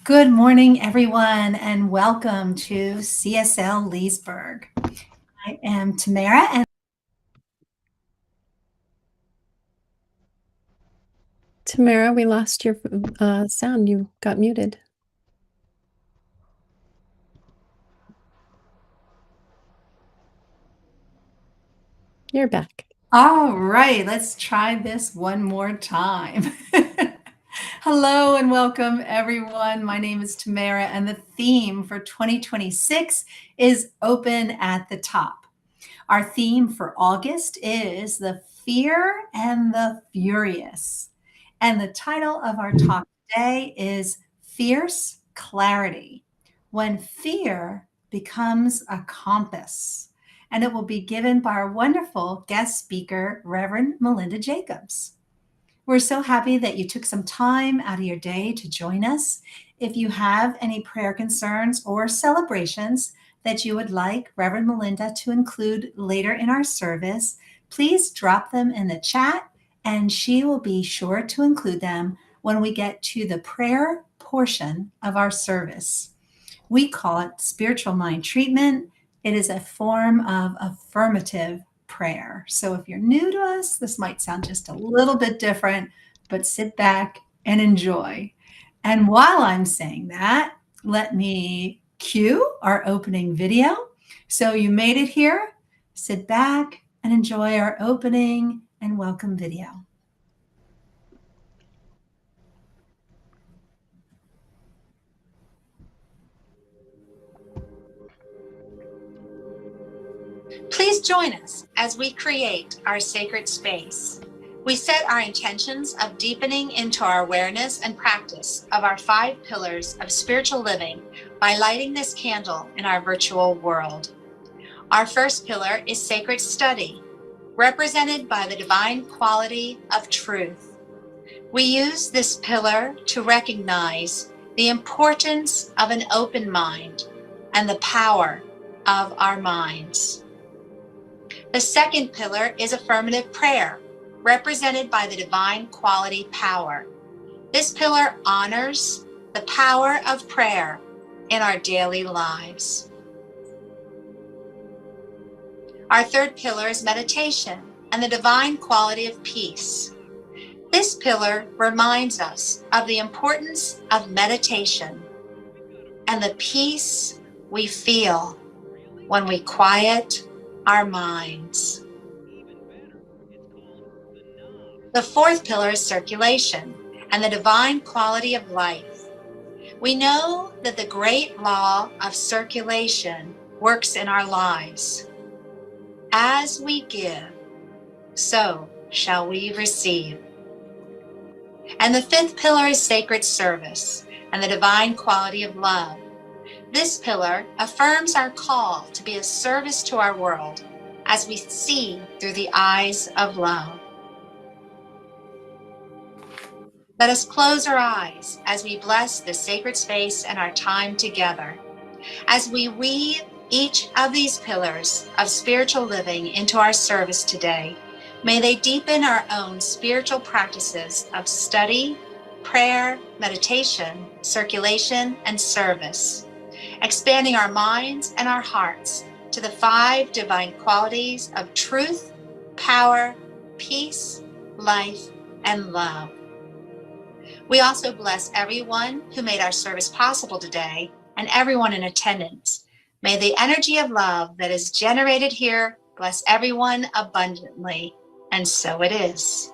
Good morning, everyone, and welcome to CSL Leesburg. I am Tamara, and Tamara, we lost your sound. You got muted. You're back. all right, let's try this one more time. Hello and welcome, everyone. My name is Tamara, and the theme for 2026 is Open at the Top. Our theme for August is The Fear and the Furious. And the title of our talk today is Fierce Clarity, When Fear Becomes a Compass. And it will be given by our wonderful guest speaker, Reverend Melinda Jacobs. We're so happy that you took some time out of your day to join us. If you have any prayer concerns or celebrations that you would like Reverend Melinda to include later in our service, please drop them in the chat and she will be sure to include them when we get to the prayer portion of our service. We call it spiritual mind treatment. It is a form of affirmative prayer. So if you're new to us, this might sound just a little bit different, but sit back and enjoy. And while I'm saying that, let me cue our opening video. So you made it here. Sit back and enjoy our opening and welcome video. Please join us as we create our sacred space. We set our intentions of deepening into our awareness and practice of our 5 pillars of spiritual living by lighting this candle in our virtual world. Our first pillar is sacred study, represented by the divine quality of truth. We use this pillar to recognize the importance of an open mind and the power of our minds. The second pillar is affirmative prayer, represented by the divine quality power. This pillar honors the power of prayer in our daily lives. Our third pillar is meditation and the divine quality of peace. This pillar reminds us of the importance of meditation and the peace we feel when we quiet our minds. The fourth pillar is circulation and the divine quality of life. We know that the great law of circulation works in our lives. As we give, so shall we receive. And the fifth pillar is sacred service and the divine quality of love. This pillar affirms our call to be a service to our world as we see through the eyes of love. Let us close our eyes as we bless this sacred space and our time together. As we weave each of these pillars of spiritual living into our service today, may they deepen our own spiritual practices of study, prayer, meditation, circulation, and service, expanding our minds and our hearts to the 5 divine qualities of truth, power, peace, life, and love. We also bless everyone who made our service possible today and everyone in attendance. May the energy of love that is generated here bless everyone abundantly, and so it is.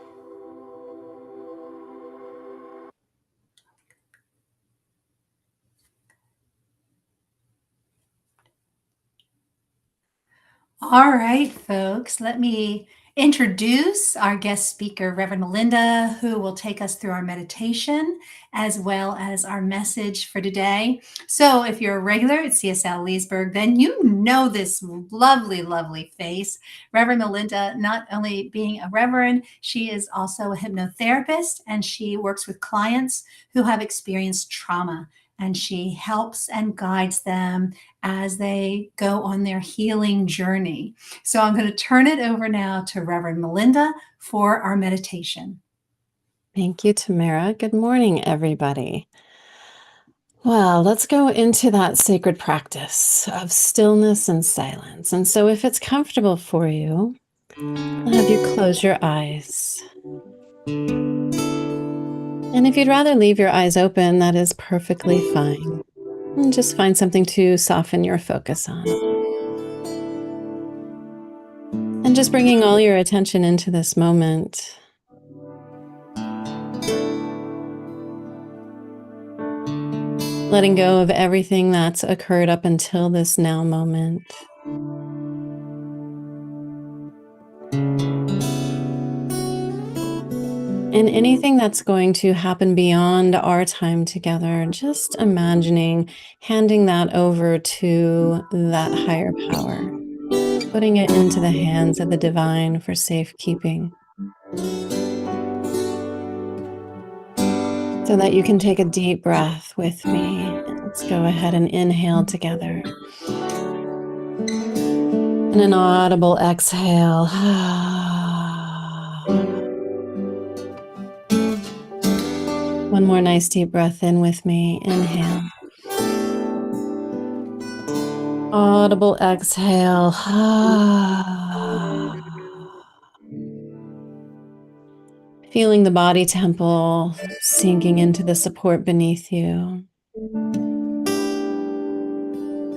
All right, folks, let me introduce our guest speaker, Reverend Melinda, who will take us through our meditation as well as our message for today. So if you're a regular at CSL Leesburg, then you know this lovely, lovely face. Reverend Melinda, not only being a reverend, she is also a hypnotherapist and she works with clients who have experienced trauma. And she helps and guides them as they go on their healing journey. So I'm going to turn it over now to Reverend Melinda for our meditation. Thank you, Tamara. Good morning, everybody. Well, let's go into that sacred practice of stillness and silence. And so, if it's comfortable for you, I'll have you close your eyes. And if you'd rather leave your eyes open, that is perfectly fine. And just find something to soften your focus on. And just bringing all your attention into this moment. Letting go of everything that's occurred up until this now moment. And anything that's going to happen beyond our time together, just imagining handing that over to that higher power, putting it into the hands of the divine for safekeeping. So that you can take a deep breath with me. Let's go ahead and inhale together. And an audible exhale. One more nice deep breath in with me. Inhale. Audible exhale. Feeling the body temple sinking into the support beneath you.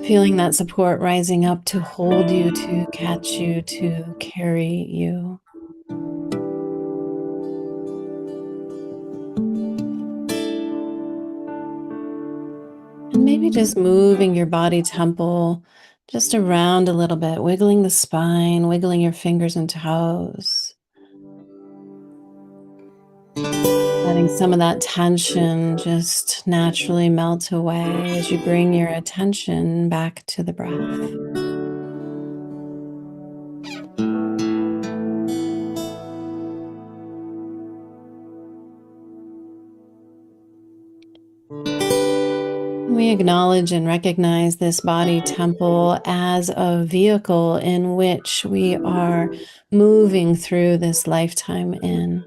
Feeling that support rising up to hold you, to catch you, to carry you. And maybe just moving your body temple just around a little bit, wiggling the spine, wiggling your fingers and toes. Letting some of that tension just naturally melt away as you bring your attention back to the breath. We acknowledge and recognize this body temple as a vehicle in which we are moving through this lifetime in.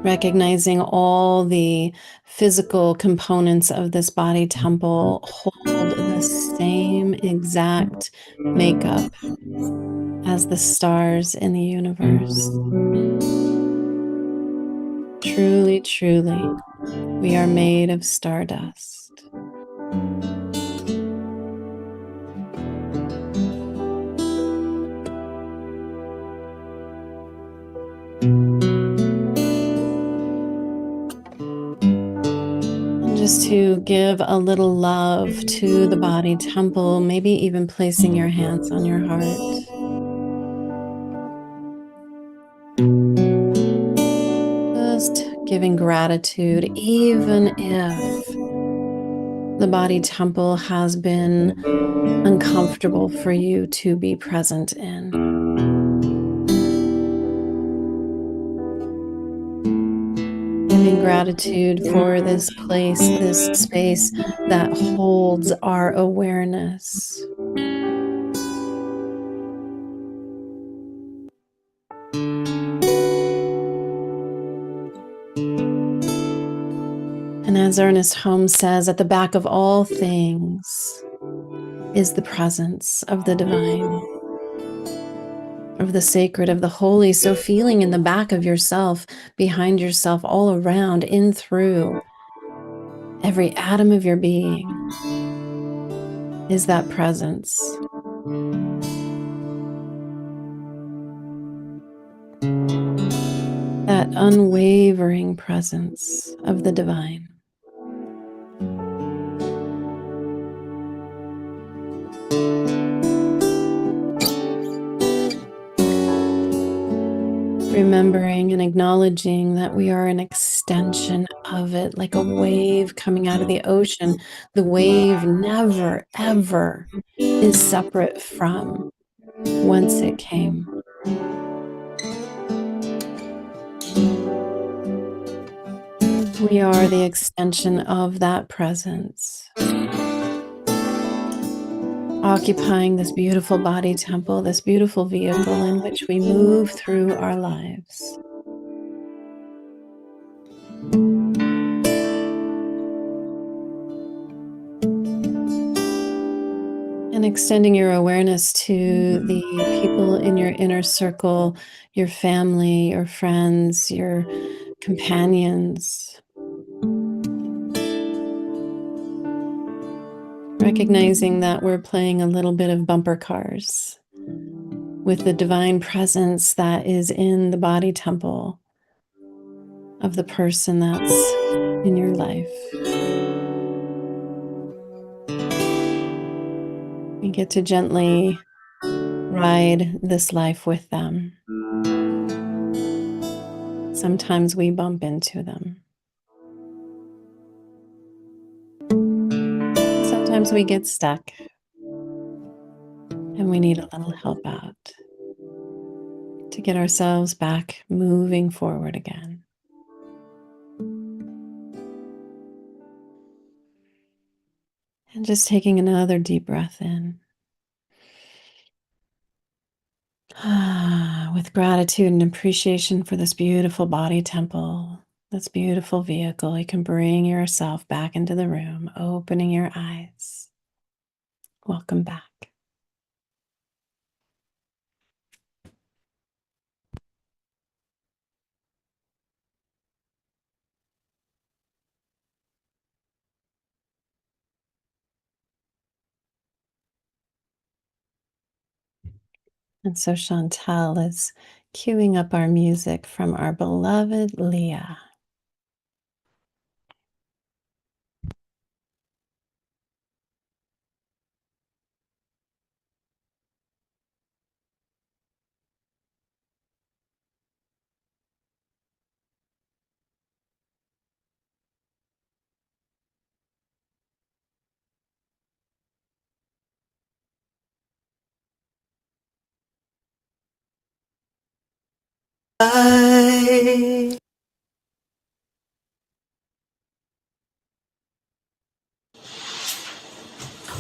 Recognizing all the physical components of this body temple hold the same exact makeup as the stars in the universe. Truly, truly, we are made of stardust. And just to give a little love to the body temple, maybe even placing your hands on your heart. Just giving gratitude, even if the body temple has been uncomfortable for you to be present in. Giving gratitude for this place, this space that holds our awareness. And as Ernest Holmes says, at the back of all things is the presence of the divine, of the sacred, of the holy. So feeling in the back of yourself, behind yourself, all around, in through every atom of your being is that presence. That unwavering presence of the divine. Remembering and acknowledging that we are an extension of it, like a wave coming out of the ocean. The wave never, ever is separate from whence it came. We are the extension of that presence. occupying this beautiful body temple, this beautiful vehicle in which we move through our lives. And extending your awareness to the people in your inner circle, your family, your friends, your companions. Recognizing that we're playing a little bit of bumper cars with the divine presence that is in the body temple of the person that's in your life. We get to gently ride this life with them. Sometimes we bump into them. Sometimes we get stuck and we need a little help out to get ourselves back moving forward again. And just taking another deep breath in. With gratitude and appreciation for this beautiful body temple, this beautiful vehicle, you can bring yourself back into the room, opening your eyes. Welcome back. And so Chantal is queuing up our music from our beloved Leah.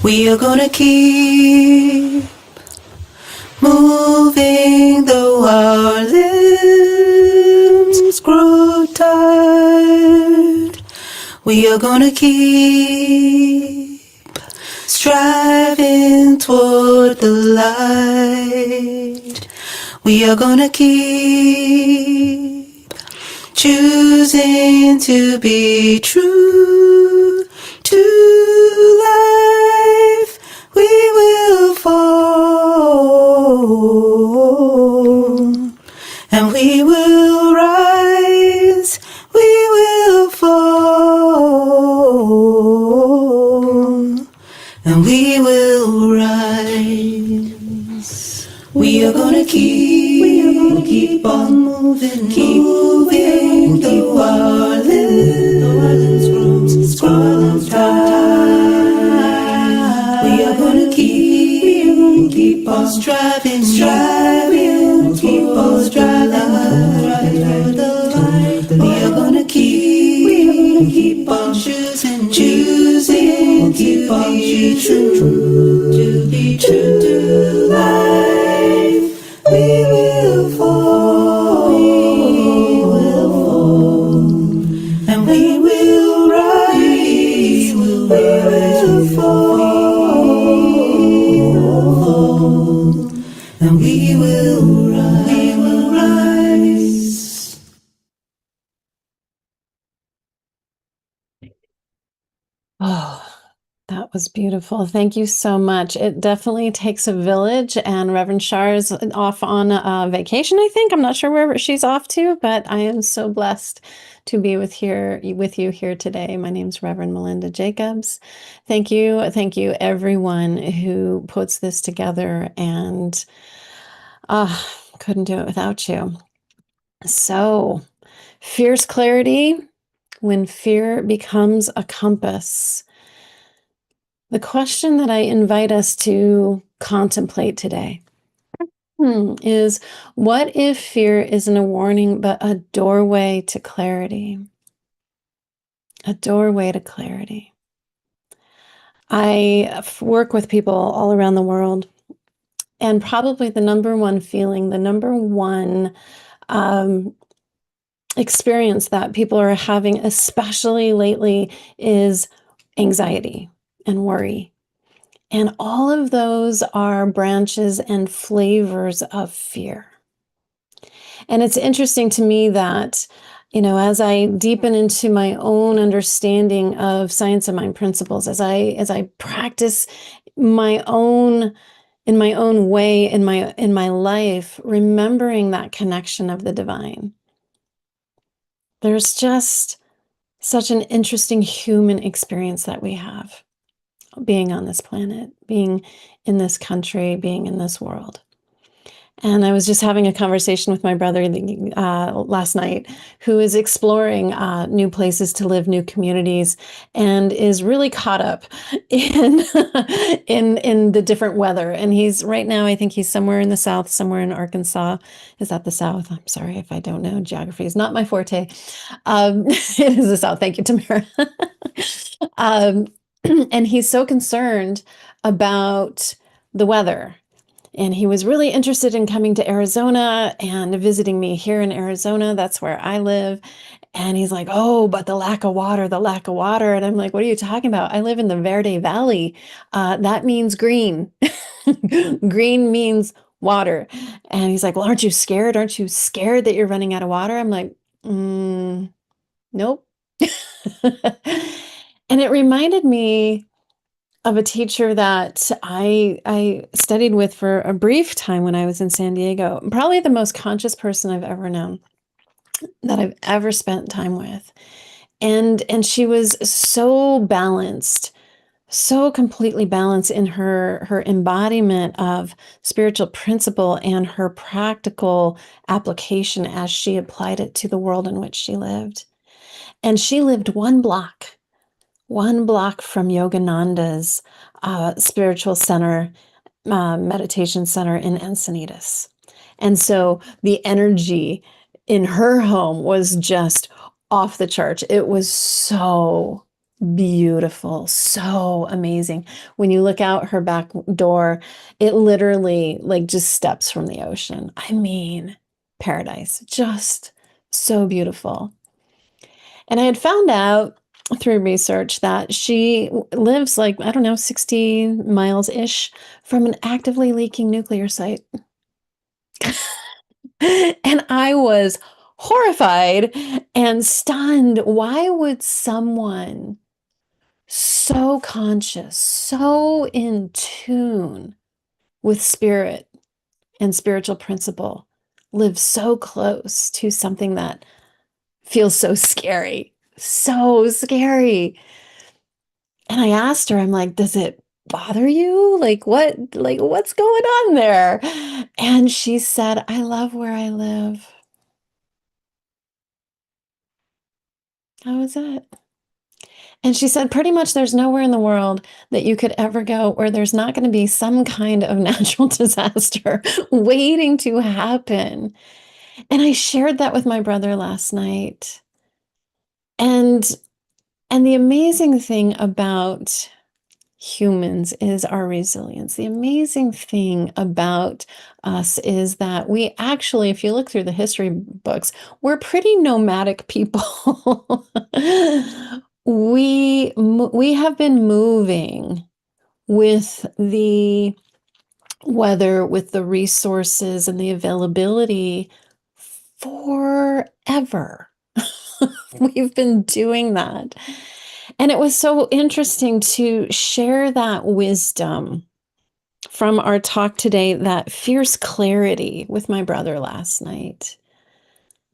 We are gonna keep moving though our limbs grow tired. We are gonna keep striving toward the light. We are gonna keep choosing to be true to life. We will fall and we will rise. We will fall and we will rise. We are gonna keep on moving, keep moving through our limbs grow tired. We are gonna keep on striving, keep on striving for the light. We are gonna keep on choosing, keep on to be true to life. We will fall, and we will rise. We will fall, and we will rise. Oh, that was beautiful. Thank you so much. It definitely takes a village, and Reverend Shar is off on a vacation, I think. I'm not sure where she's off to, but I am so blessed to be with you here today. My name's Reverend Melinda Jacobs. Thank you everyone who puts this together, and couldn't do it without you. So, fierce clarity when fear becomes a compass. The question that I invite us to contemplate today is, what if fear isn't a warning, but a doorway to clarity? A doorway to clarity. I work with people all around the world, and probably the number one feeling, the number one um, experience that people are having, especially lately, is anxiety and worry. And all of those are branches and flavors of fear. And it's interesting to me that, as I deepen into my own understanding of science of mind principles, as I practice my own in my own way in my life, remembering that connection of the divine, there's just such an interesting human experience that we have being on this planet, being in this country, being in this world. And I was just having a conversation with my brother last night, who is exploring new places to live, new communities, and is really caught up in in the different weather. And he's right now, I think he's somewhere in the South, somewhere in Arkansas. Is that the South? I'm sorry if I don't know. Geography is not my forte. It is the South. Thank you, Tamara. um, and he's so concerned about the weather, and he was really interested in coming to Arizona and visiting me here in Arizona. That's where I live. And he's like, oh, but the lack of water, the lack of water. And I'm like, what are you talking about? I live in the Verde Valley. That means green. Green means water. And he's like, well, aren't you scared? Aren't you scared that you're running out of water? I'm like, nope. And it reminded me of a teacher that I studied with for a brief time when I was in San Diego. Probably the most conscious person I've ever known, that I've ever spent time with. And she was so balanced, so completely balanced in her embodiment of spiritual principle and her practical application as she applied it to the world in which she lived. And she lived one block from Yogananda's spiritual center, meditation center in Encinitas. And so the energy in her home was just off the charts. It was so beautiful, so amazing. When you look out her back door, it literally like just steps from the ocean. I mean, paradise, just so beautiful. And I had found out through research that she lives like, I don't know, 60 miles-ish from an actively leaking nuclear site. And I was horrified and stunned. Why would someone so conscious, so in tune with spirit and spiritual principle live so close to something that feels so scary? So scary. And I asked her, I'm like, does it bother you? What's going on there? And she said, I love where I live. That was it. And she said, pretty much there's nowhere in the world that you could ever go where there's not going to be some kind of natural disaster waiting to happen. And I shared that with my brother last night. And the amazing thing about humans is our resilience. The amazing thing about us is that we actually, if you look through the history books, we're pretty nomadic people. We have been moving with the weather, with the resources and the availability forever. We've been doing that. And it was so interesting to share that wisdom from our talk today, that fierce clarity with my brother last night,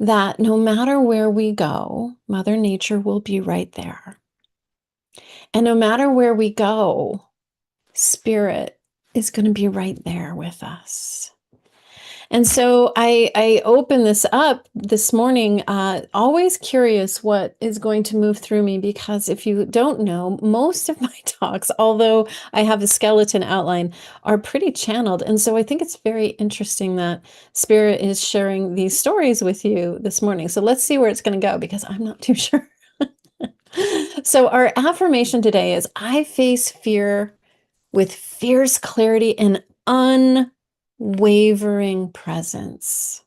that no matter where we go, Mother Nature will be right there. And no matter where we go, Spirit is going to be right there with us. And so I open this up this morning, always curious what is going to move through me, because if you don't know, most of my talks, although I have a skeleton outline, are pretty channeled. And so I think it's very interesting that Spirit is sharing these stories with you this morning. So let's see where it's going to go, because I'm not too sure. So, our affirmation today is I face fear with fierce clarity and unwavering presence.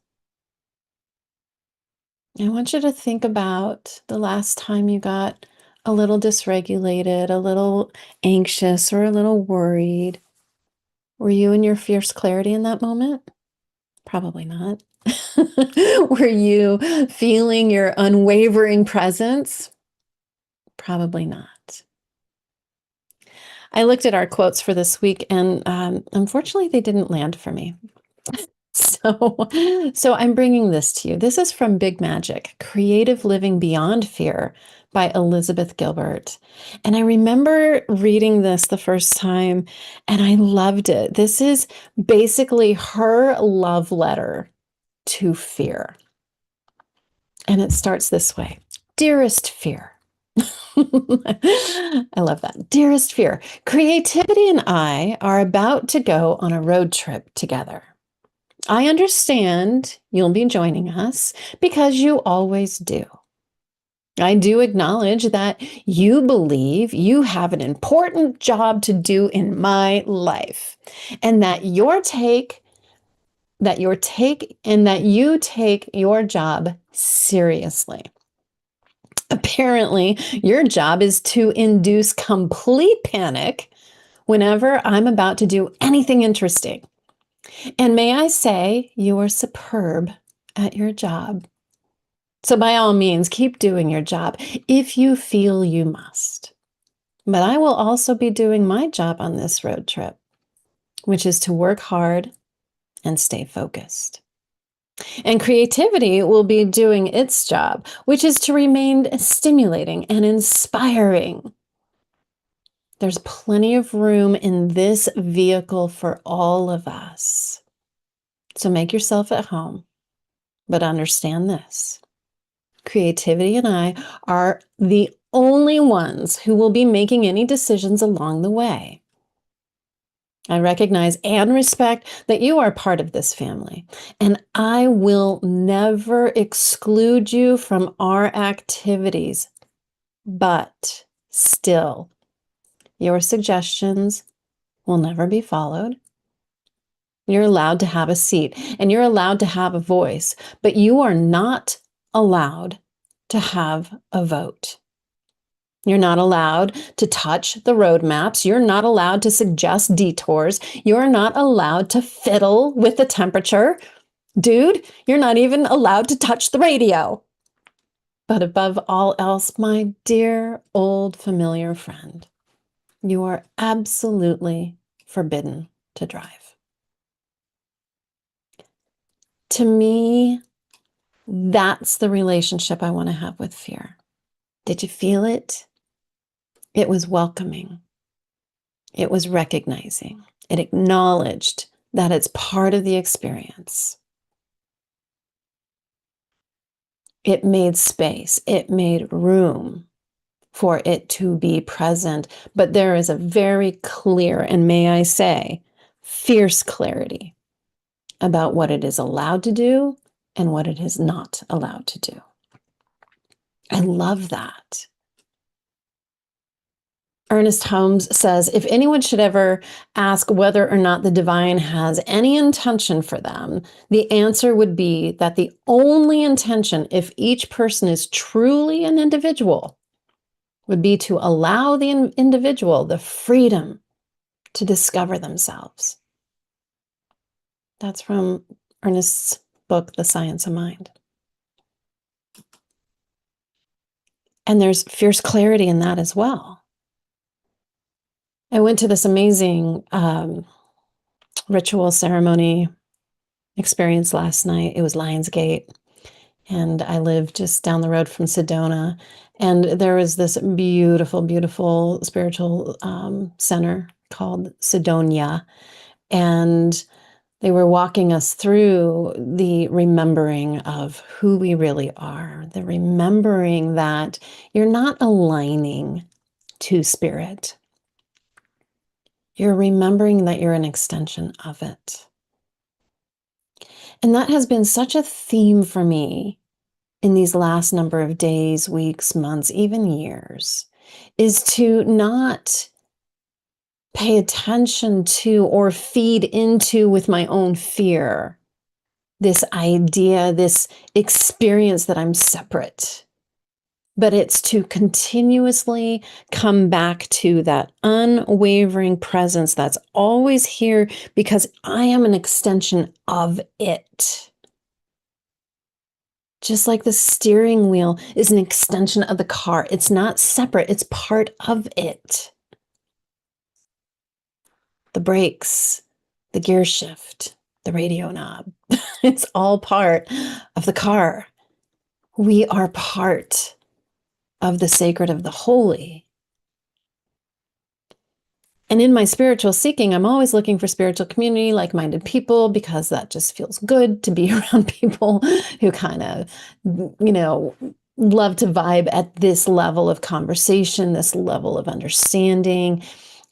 I want you to think about the last time you got a little dysregulated, a little anxious, or a little worried. Were you in your fierce clarity in that moment? Probably not. Were you feeling your unwavering presence? Probably not. I looked at our quotes for this week, and unfortunately, they didn't land for me. So I'm bringing this to you. This is from Big Magic, Creative Living Beyond Fear by Elizabeth Gilbert. And I remember reading this the first time, and I loved it. This is basically her love letter to fear. And it starts this way. Dearest fear. I love that. Dearest fear, creativity and I are about to go on a road trip together. I understand you'll be joining us because you always do. I do acknowledge that you believe you have an important job to do in my life, and that you take your job seriously. Apparently, your job is to induce complete panic whenever I'm about to do anything interesting. And may I say, you are superb at your job. So by all means, keep doing your job if you feel you must. But I will also be doing my job on this road trip, which is to work hard and stay focused. And creativity will be doing its job, which is to remain stimulating and inspiring. There's plenty of room in this vehicle for all of us. So make yourself at home, but understand this. Creativity and I are the only ones who will be making any decisions along the way. I recognize and respect that you are part of this family, and I will never exclude you from our activities. But still, your suggestions will never be followed. You're allowed to have a seat and you're allowed to have a voice, but you are not allowed to have a vote. You're not allowed to touch the roadmaps. You're not allowed to suggest detours. You're not allowed to fiddle with the temperature. Dude, you're not even allowed to touch the radio. But above all else, my dear old familiar friend, you are absolutely forbidden to drive. To me, that's the relationship I want to have with fear. Did you feel it? It was welcoming. It was recognizing. It acknowledged that it's part of the experience. It made space. It made room for it to be present. But there is a very clear, and may I say, fierce clarity about what it is allowed to do and what it is not allowed to do. I love that. Ernest Holmes says, if anyone should ever ask whether or not the divine has any intention for them, the answer would be that the only intention, if each person is truly an individual, would be to allow the individual the freedom to discover themselves. That's from Ernest's book, The Science of Mind. And there's fierce clarity in that as well. I went to this amazing ritual ceremony experience last night. It was Lionsgate, and I live just down the road from Sedona. And there was this beautiful, beautiful spiritual center called Sedonia. And they were walking us through the remembering of who we really are, the remembering that you're not aligning to spirit. You're remembering that you're an extension of it. And that has been such a theme for me in these last number of days, weeks, months, even years, is to not pay attention to or feed into with my own fear this idea, this experience that I'm separate. But it's to continuously come back to that unwavering presence that's always here because I am an extension of it. Just like the steering wheel is an extension of the car. It's not separate, it's part of it. The brakes, the gear shift, the radio knob, it's all part of the car. We are part of the sacred of the holy. And in my spiritual seeking, I'm always looking for spiritual community, like-minded people, because that just feels good to be around people who kind of, love to vibe at this level of conversation, this level of understanding.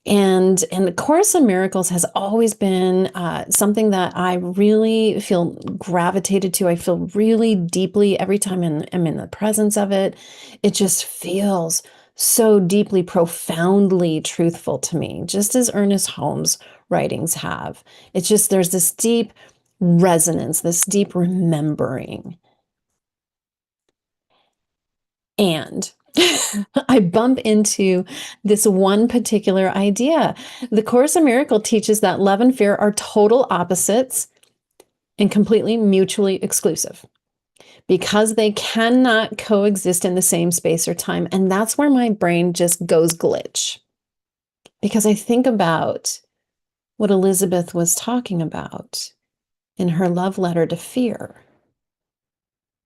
And the Course in Miracles has always been something that I really feel gravitated to. I feel really deeply every time I'm in the presence of it. It just feels so deeply, profoundly truthful to me, just as Ernest Holmes' writings have. It's just, there's this deep resonance, this deep remembering. And I bump into this one particular idea. The Course in Miracles teaches that love and fear are total opposites and completely mutually exclusive because they cannot coexist in the same space or time. And that's where my brain just goes glitch. Because I think about what Elizabeth was talking about in her love letter to fear.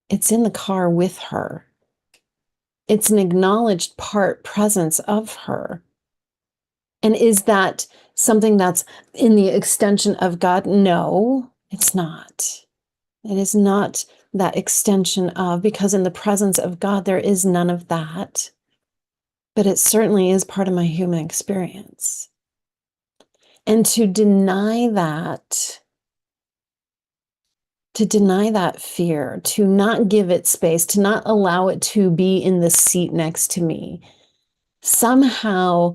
It's in the car with her. It's an acknowledged presence of her. And is that something that's in the extension of God? No, it's not. It is not that extension of, because in the presence of God, there is none of that. But it certainly is part of my human experience. And to deny that fear, to not give it space, to not allow it to be in the seat next to me, somehow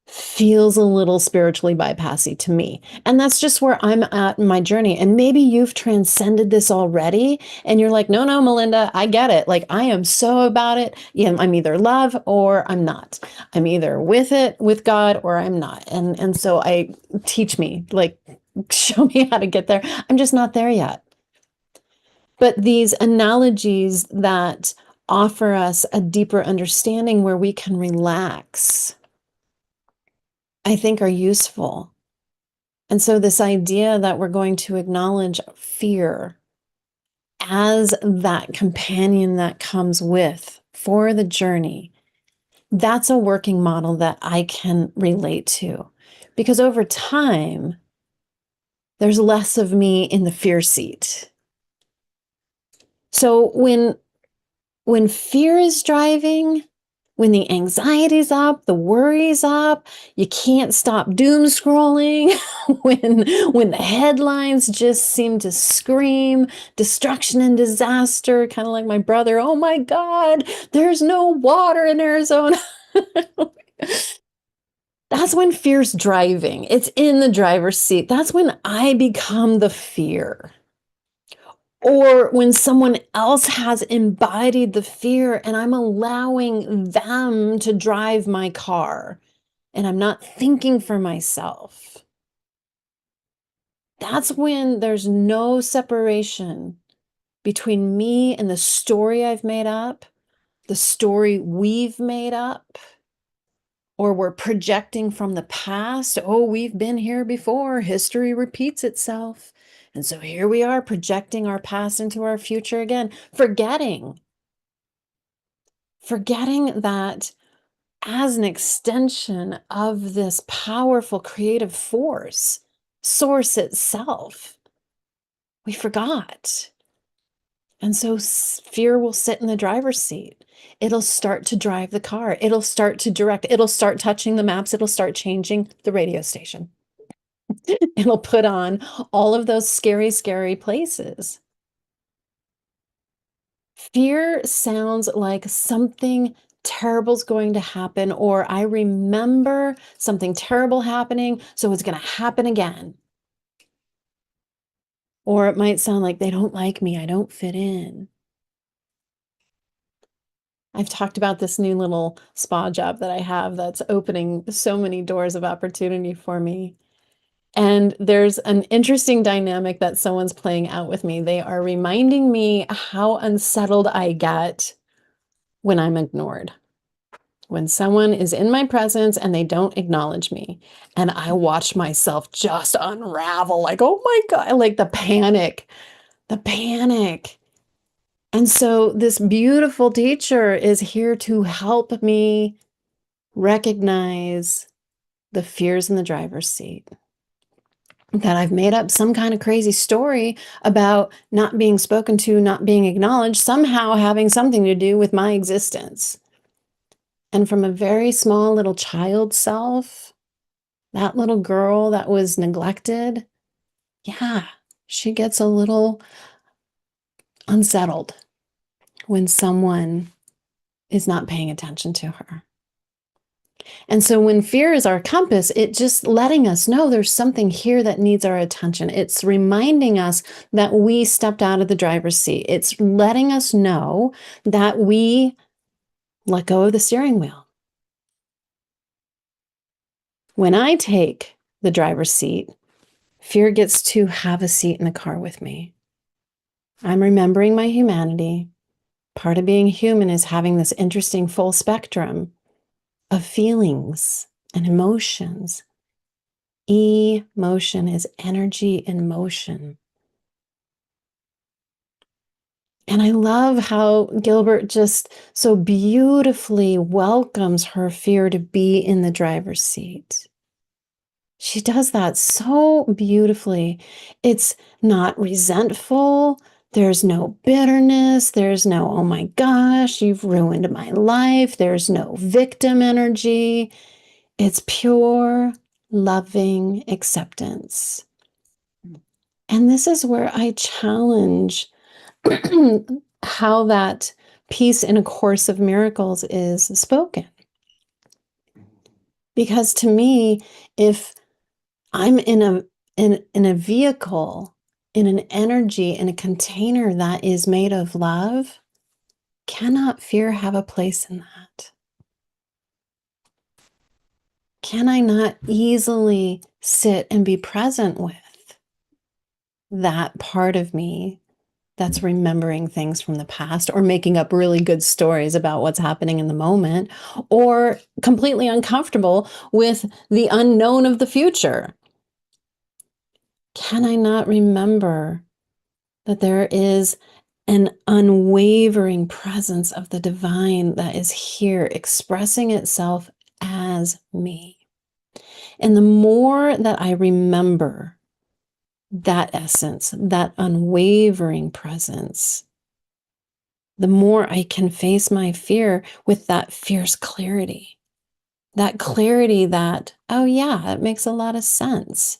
feels a little spiritually bypassy to me. And that's just where I'm at in my journey. And maybe you've transcended this already and you're like, no, Melinda, I get it. Like, I am so about it. Yeah, I'm either love or I'm not. I'm either with it, with God, or I'm not. And so teach me, like, show me how to get there. I'm just not there yet. But these analogies that offer us a deeper understanding where we can relax, I think, are useful. And so this idea that we're going to acknowledge fear as that companion that comes with for the journey, that's a working model that I can relate to. Because over time, there's less of me in the fear seat. So when fear is driving, when the anxiety's up, the worry's up, you can't stop doom scrolling, when the headlines just seem to scream destruction and disaster, kind of like my brother, oh my God, there's no water in Arizona. That's when fear's driving. It's in the driver's seat. That's when I become the fear. Or when someone else has embodied the fear and I'm allowing them to drive my car and I'm not thinking for myself. That's when there's no separation between me and the story I've made up, the story we've made up, or we're projecting from the past. Oh, we've been here before. History repeats itself. And so here we are projecting our past into our future again, forgetting that as an extension of this powerful creative force, source itself, we forgot. And so fear will sit in the driver's seat. It'll start to drive the car. It'll start to direct. It'll start touching the maps. It'll start changing the radio station. It'll put on all of those scary, scary places. Fear sounds like something terrible's going to happen, or I remember something terrible happening, so it's going to happen again. Or it might sound like they don't like me, I don't fit in. I've talked about this new little spa job that I have that's opening so many doors of opportunity for me. And there's an interesting dynamic that someone's playing out with me. They are reminding me how unsettled I get when I'm ignored. When someone is in my presence and they don't acknowledge me, and I watch myself just unravel, like, oh my God, like the panic. And so this beautiful teacher is here to help me recognize the fears in the driver's seat. That I've made up some kind of crazy story about not being spoken to, not being acknowledged, somehow having something to do with my existence. And from a very small little child self, that little girl that was neglected, yeah, she gets a little unsettled when someone is not paying attention to her. And so when fear is our compass, it's just letting us know there's something here that needs our attention. It's reminding us that we stepped out of the driver's seat. It's letting us know that we let go of the steering wheel. When I take the driver's seat, fear gets to have a seat in the car with me. I'm remembering my humanity. Part of being human is having this interesting full spectrum of feelings and emotions. Emotion is energy in motion. And I love how Gilbert just so beautifully welcomes her fear to be in the driver's seat. She does that so beautifully. It's not resentful. There's no bitterness. There's no, oh my gosh, you've ruined my life. There's no victim energy. It's pure, loving acceptance. And this is where I challenge how that piece in A Course of Miracles is spoken. Because to me, if I'm in a vehicle, in an energy, in a container that is made of love, cannot fear have a place in that? Can I not easily sit and be present with that part of me that's remembering things from the past or making up really good stories about what's happening in the moment, or completely uncomfortable with the unknown of the future? Can I not remember that there is an unwavering presence of the divine that is here expressing itself as me? And the more that I remember that essence, that unwavering presence, the more I can face my fear with that fierce clarity. That clarity that, oh yeah, it makes a lot of sense.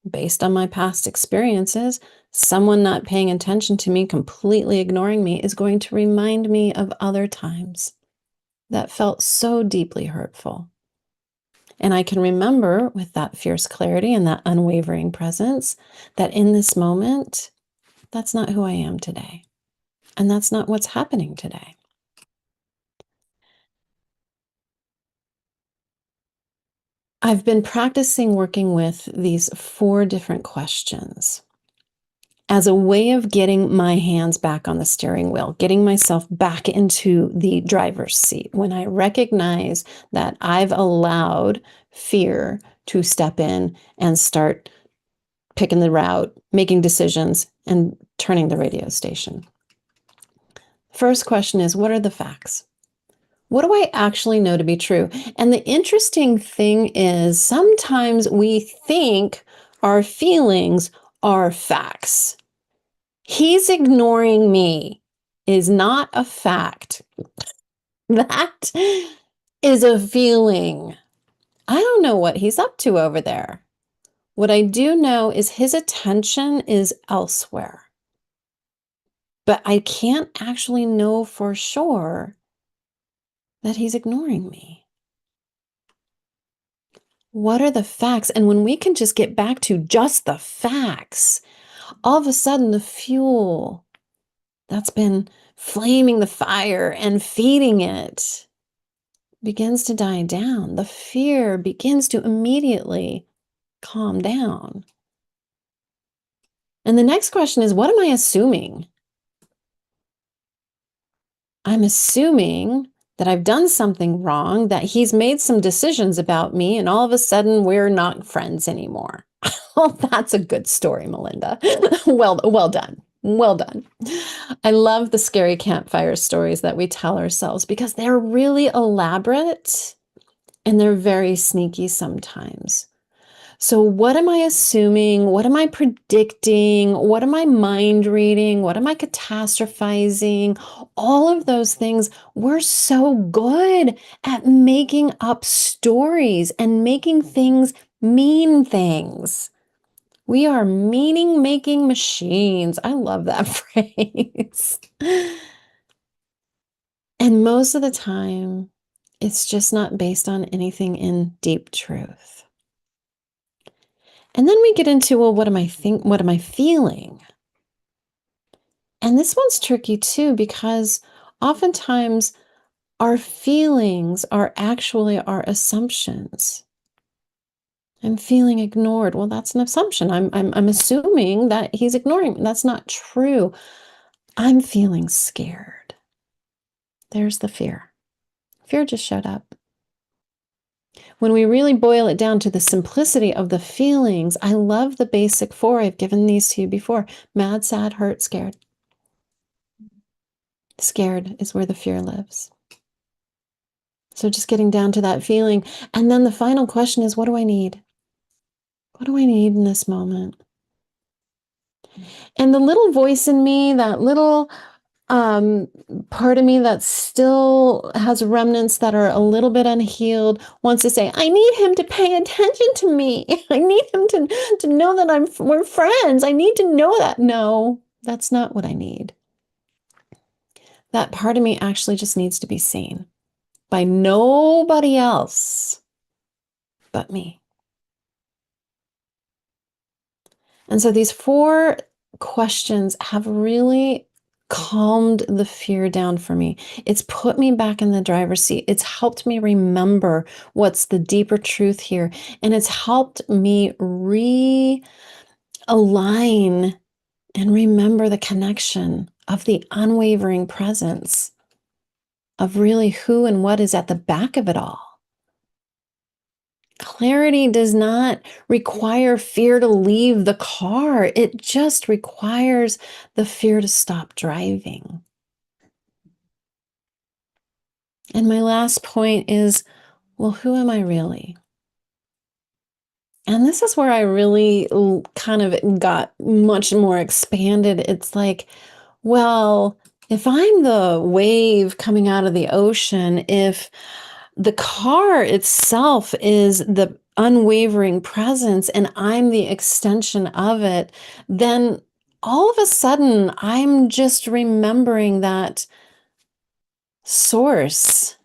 Based on my past experiences, someone not paying attention to me, completely ignoring me, is going to remind me of other times that felt so deeply hurtful. And I can remember with that fierce clarity and that unwavering presence that in this moment, that's not who I am today. And that's not what's happening today. I've been practicing working with these 4 different questions as a way of getting my hands back on the steering wheel, getting myself back into the driver's seat. When I recognize that I've allowed fear to step in and start picking the route, making decisions, and turning the radio station. First question is, what are the facts? What do I actually know to be true? And the interesting thing is sometimes we think our feelings are facts. He's ignoring me is not a fact. That is a feeling. I don't know what he's up to over there. What I do know is his attention is elsewhere. But I can't actually know for sure that he's ignoring me? What are the facts? And when we can just get back to just the facts, all of a sudden the fuel that's been flaming the fire and feeding it begins to die down. The fear begins to immediately calm down. And the next question is, what am I assuming? I'm assuming that I've done something wrong, that he's made some decisions about me, and all of a sudden we're not friends anymore. Well, that's a good story, Melinda. Well done. Well done. I love the scary campfire stories that we tell ourselves because they're really elaborate and they're very sneaky sometimes. So what am I assuming? What am I predicting? What am I mind reading? What am I catastrophizing? All of those things. We're so good at making up stories and making things mean things. We are meaning-making machines. I love that phrase. And most of the time, it's just not based on anything in deep truth. And then we get into, well, what am I feeling? And this one's tricky too, because oftentimes our feelings are actually our assumptions. I'm feeling ignored. Well, that's an assumption. I'm assuming that he's ignoring me. That's not true. I'm feeling scared. There's the fear. Fear just showed up. When we really boil it down to the simplicity of the feelings, I love the basic four. I've given these to you before. Mad, sad, hurt, scared. Scared is where the fear lives. So just getting down to that feeling. And then the final question is, what do I need? What do I need in this moment? And the little voice in me, that little part of me that still has remnants that are a little bit unhealed, wants to say, I need him to pay attention to me. I need him to know that we're friends. I need to know that. No, that's not what I need. That part of me actually just needs to be seen by nobody else but me. And so these four questions have really calmed the fear down for me. It's put me back in the driver's seat. It's helped me remember what's the deeper truth here. And it's helped me realign and remember the connection of the unwavering presence of really who and what is at the back of it all. Clarity does not require fear to leave the car. It just requires the fear to stop driving. And my last point is, well, who am I really? And this is where I really kind of got much more expanded. It's like, well, if I'm the wave coming out of the ocean, if the car itself is the unwavering presence and I'm the extension of it, then all of a sudden I'm just remembering that Source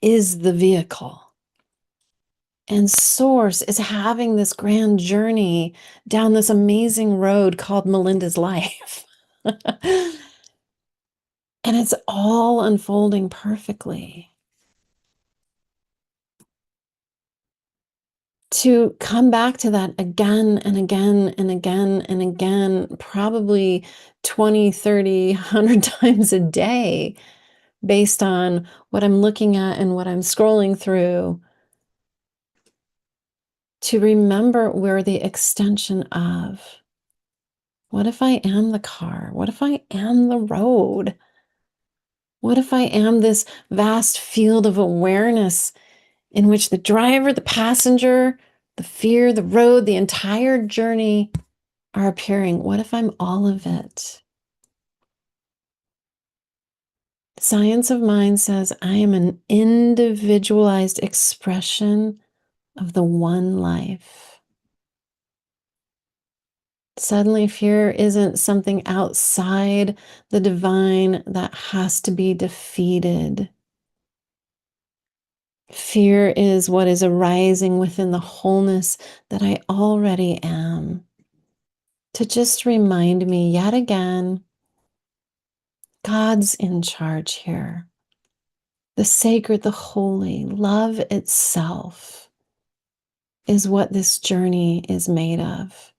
is the vehicle. And Source is having this grand journey down this amazing road called Melinda's life. And it's all unfolding perfectly. To come back to that again and again and again and again, probably 20, 30, 100 times a day, based on what I'm looking at and what I'm scrolling through, to remember we're the extension of. What if I am the car? What if I am the road? What if I am this vast field of awareness in which the driver, the passenger, the fear, the road, the entire journey are appearing? What if I'm all of it? Science of Mind says I am an individualized expression of the one life. Suddenly, fear isn't something outside the divine that has to be defeated. Fear is what is arising within the wholeness that I already am. To just remind me yet again, God's in charge here. The sacred, the holy, love itself is what this journey is made of.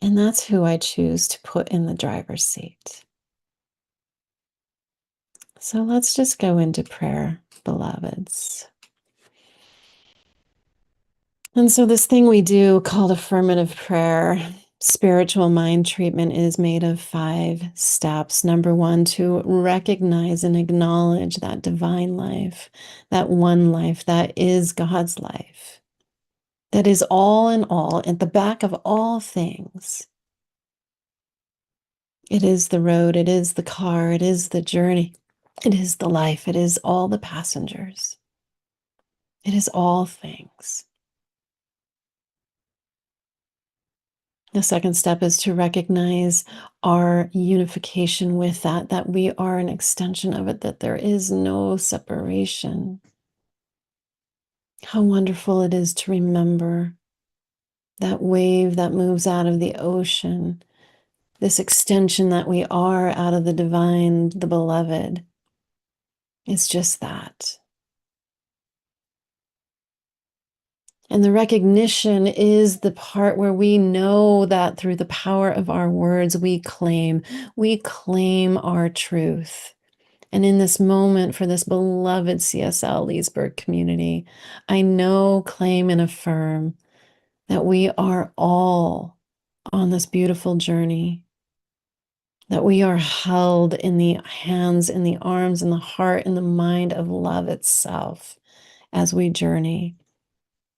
And that's who I choose to put in the driver's seat. So let's just go into prayer, beloveds. And so this thing we do called affirmative prayer, spiritual mind treatment, is made of 5 steps. Number 1, to recognize and acknowledge that divine life, that one life that is God's life, that is all in all, at the back of all things. It is the road, it is the car, it is the journey, it is the life, it is all the passengers. It is all things. The second step is to recognize our unification with that, that we are an extension of it, that there is no separation. How wonderful it is to remember that wave that moves out of the ocean, this extension that we are out of the divine, the beloved. It's just that. And the recognition is the part where we know that through the power of our words, we claim our truth. And in this moment, for this beloved CSL Leesburg community, I know, claim, and affirm that we are all on this beautiful journey, that we are held in the hands, in the arms, in the heart, in the mind of love itself as we journey.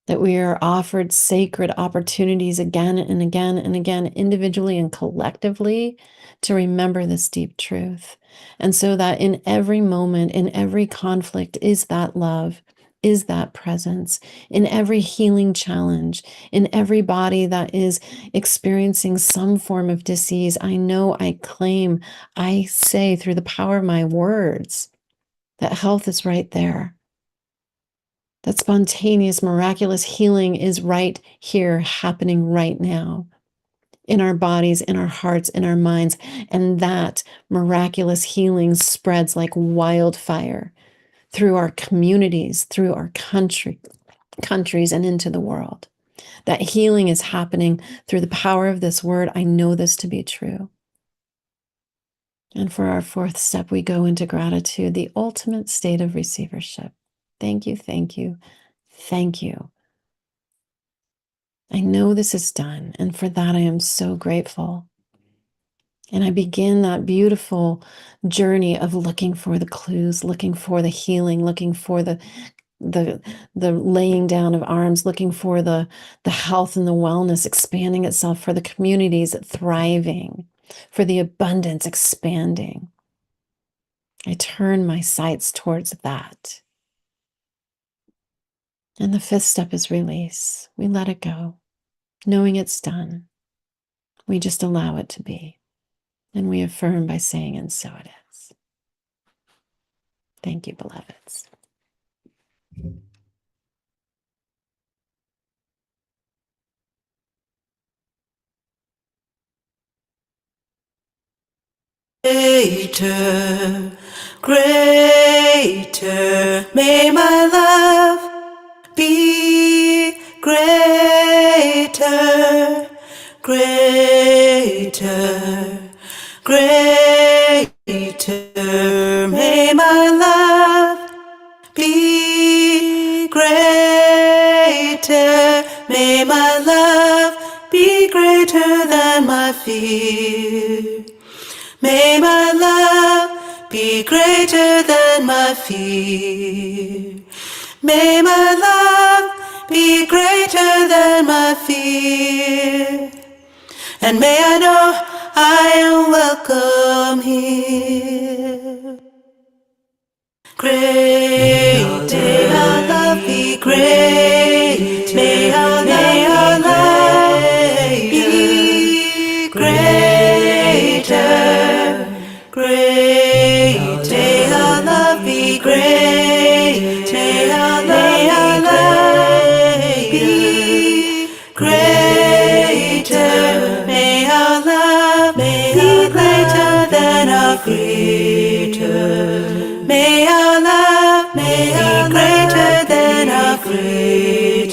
That we are offered sacred opportunities again and again and again, individually and collectively, to remember this deep truth. And so that in every moment, in every conflict, is that love, is that presence, in every healing challenge, in every body that is experiencing some form of disease, I know, I claim, I say through the power of my words that health is right there. That spontaneous, miraculous healing is right here, happening right now, in our bodies, in our hearts, in our minds. And that miraculous healing spreads like wildfire through our communities, through our countries, and into the world. That healing is happening through the power of this word. I know this to be true. And for our 4th step, we go into gratitude, the ultimate state of receivership. Thank you, thank you, thank you. I know this is done, and for that I am so grateful. And I begin that beautiful journey of looking for the clues, looking for the healing, looking for the laying down of arms, looking for the health and the wellness expanding itself, for the communities thriving, for the abundance expanding. I turn my sights towards that. And the 5th step is release. We let it go, knowing it's done. We just allow it to be. And we affirm by saying, and so it is. Thank you, beloveds. Greater, greater, may my love be greater, greater, greater, may my love be greater, may my love be greater than my fear. May my love be greater than my fear. May my love be greater than my fear. And may I know I am welcome here. Great, may our love be great. May our love be greater. Great, may our love be great. May our May our love be greater than our fear.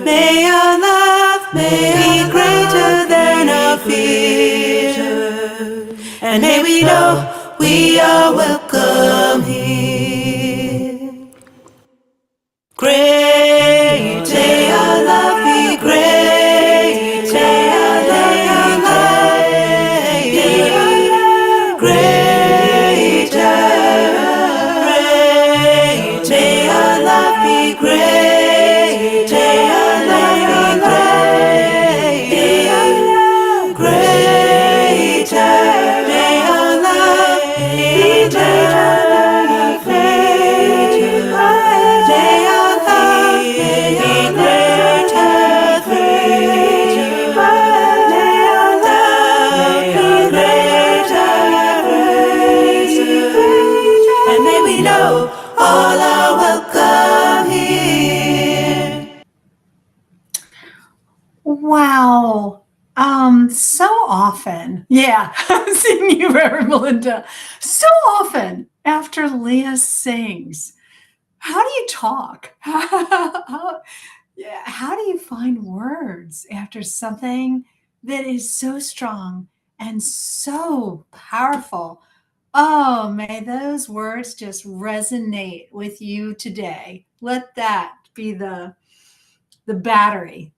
May our love be greater than our fear. And may we know we are welcome here. Great, may our love be great. May our love be great. Greater, great. May our love be great. May our love be great. Greater, may our love be greater. All are welcome here. Wow. So often, yeah, I'm seeing you, Reverend Melinda. So often after Leah sings, how do you talk? How do you find words after something that is so strong and so powerful? Oh, may those words just resonate with you today. Let that be the battery,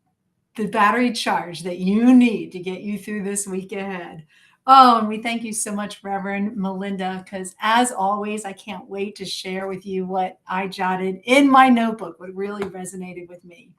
the battery charge that you need to get you through this week ahead. Oh, and we thank you so much, Reverend Melinda, because as always, I can't wait to share with you what I jotted in my notebook, what really resonated with me.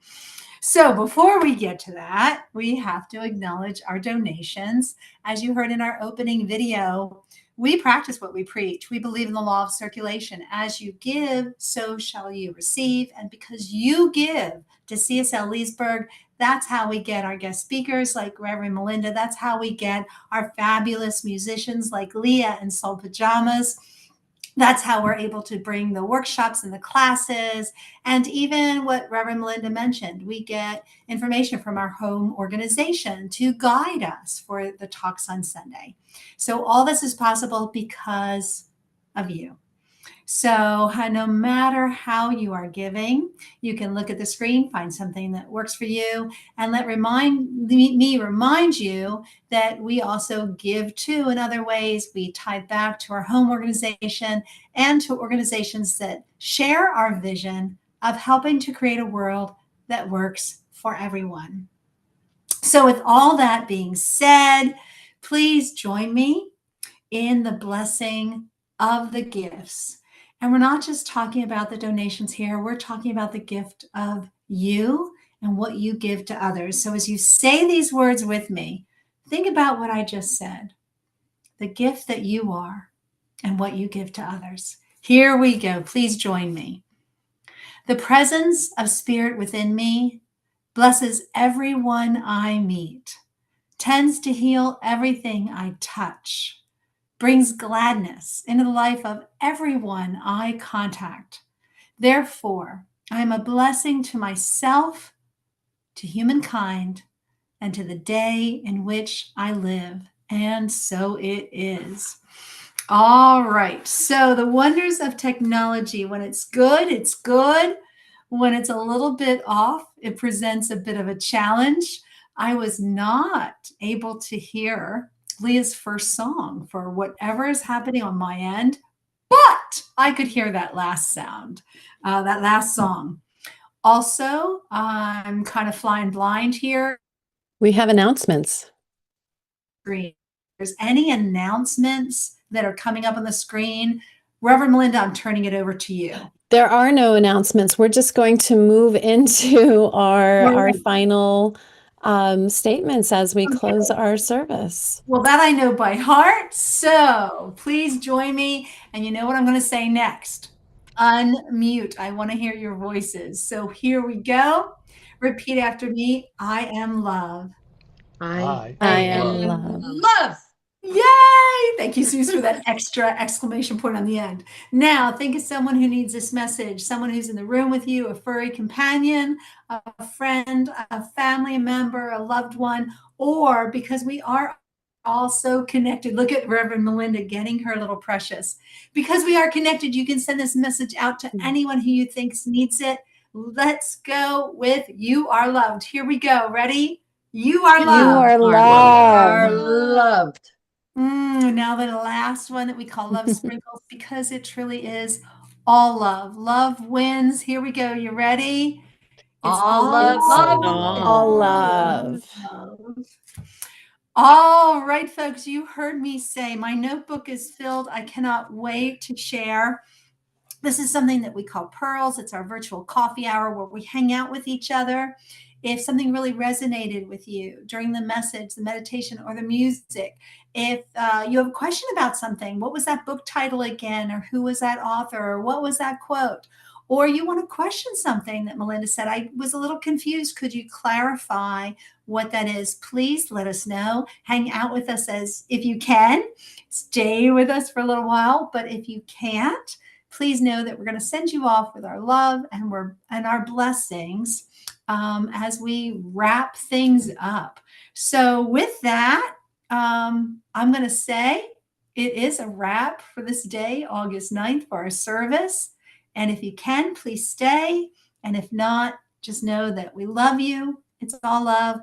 So before we get to that, we have to acknowledge our donations. As you heard in our opening video, we practice what we preach. We believe in the law of circulation. As you give, so shall you receive. And because you give to CSL Leesburg, that's how we get our guest speakers like Reverend Melinda. That's how we get our fabulous musicians like Leah and Soul Pajamas. That's how we're able to bring the workshops and the classes. And even what Reverend Melinda mentioned, we get information from our home organization to guide us for the talks on Sunday. So all this is possible because of you. So no matter how you are giving, you can look at the screen, find something that works for you, and let me remind you that we also give too in other ways. We tithe back to our home organization and to organizations that share our vision of helping to create a world that works for everyone. So with all that being said, please join me in the blessing of the gifts. And we're not just talking about the donations here, we're talking about the gift of you and what you give to others. So as you say these words with me, think about what I just said, the gift that you are and what you give to others. Here we go. Please join me. The presence of Spirit within me blesses everyone I meet, tends to heal everything I touch, brings gladness into the life of everyone I contact. Therefore, I am a blessing to myself, to humankind, and to the day in which I live. And so it is. All right. So the wonders of technology, when it's good, it's good. When it's a little bit off, it presents a bit of a challenge. I was not able to hear Leah's first song for whatever is happening on my end, but I could hear that last sound, that last song. Also, I'm kind of flying blind here. We have announcements. If there's any announcements that are coming up on the screen, Reverend Melinda, I'm turning it over to you. There are no announcements. We're just going to move into our final statements as we close our service. Well, that I know by heart. So please join me. And you know what I'm going to say next? Unmute. I want to hear your voices. So here we go. Repeat after me. I am love. I am love. love. Yay! Thank you, Susan, for that extra exclamation point on the end. Now, think of someone who needs this message, someone who's in the room with you, a furry companion, a friend, a family member, a loved one, or because we are all so connected. Look at Reverend Melinda getting her little precious. Because we are connected, you can send this message out to anyone who you think needs it. Let's go with you are loved. Here we go. Ready? You are You loved. are Are loved. loved. Now the last one that we call love sprinkles, because it truly is all love. Love wins. Here we go. You ready? It's All love, love, All love. love. All right, folks, you heard me say my notebook is filled. I cannot wait to share. This is something that we call Pearls. It's our virtual coffee hour where we hang out with each other. If something really resonated with you during the message, the meditation, or the music, if you have a question about something, what was that book title again? Or who was that author? Or what was that quote? Or you want to question something that Melinda said, I was a little confused. Could you clarify what that is? Please let us know. Hang out with us as if you can. Stay with us for a little while. But if you can't, please know that we're going to send you off with our love and our blessings as we wrap things up. So with that, I'm going to say it is a wrap for this day, August 9th, for our service. And if you can, please stay. And if not, just know that we love you. It's all love.